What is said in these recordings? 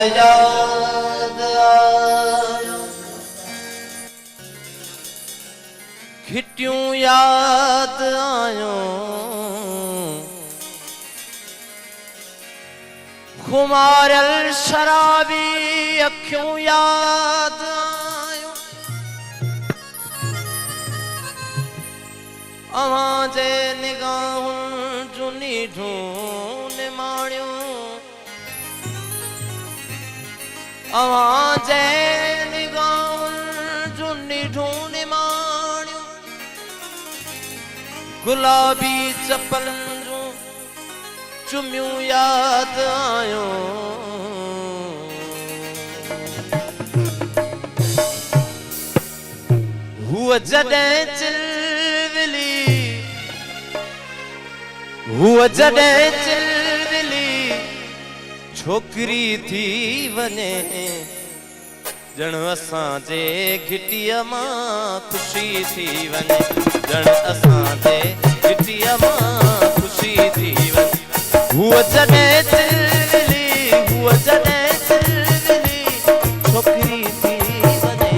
याद आयो घिटियूं याद आयो खुमारियल शराबी अखियूं याद आयो अवां जे निगाहुनि जूं नीढूं निमाणियूं अवां जे निगाहुनि जूं नीढूं निमाणियूं गुलाबी चपलनि जूं चुमियूं याद आयो हुआ जॾहिं चिलविली हुआ जॾहिं चिलविली छोकरी थी वञे ॼण असां जे घिटीअ मां ख़ुशी थी वञे ॼण असां जे घिटीअ मां ख़ुशी थी वञे हुआ जॾहिं चिलविली हुआ जॾहिं चिलविली छोकरी थी वञे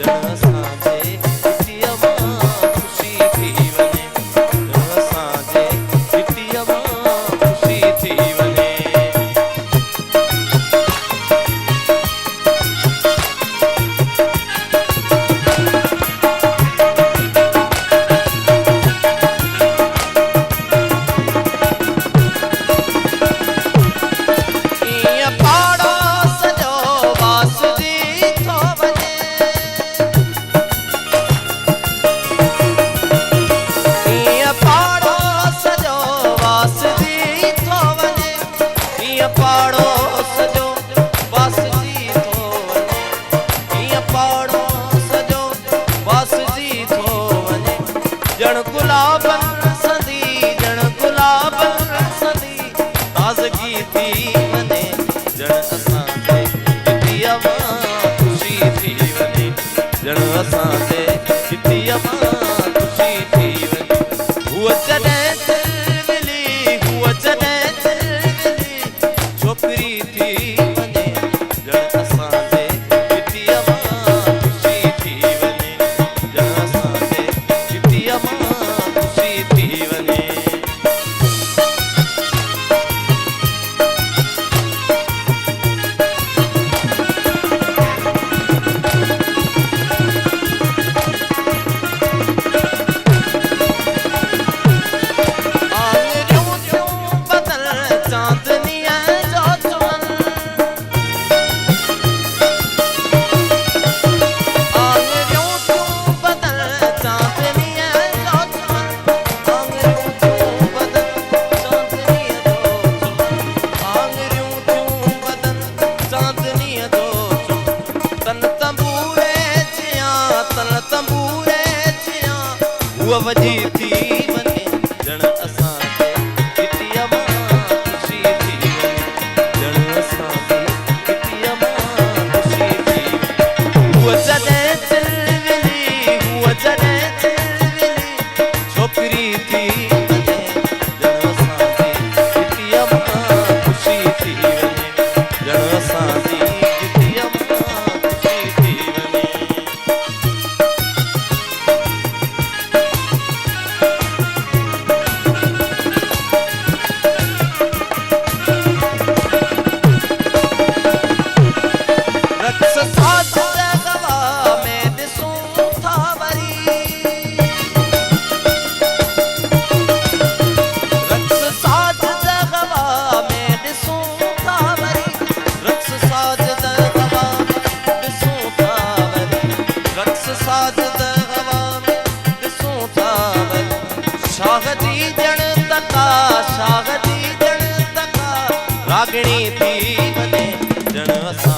ॼण असां जे घिटीअ मां ख़ुशी थी वञे ॼण असां जे घिटीअ मां ख़ुशी थी वञे रागणी थी वञे ॼण असां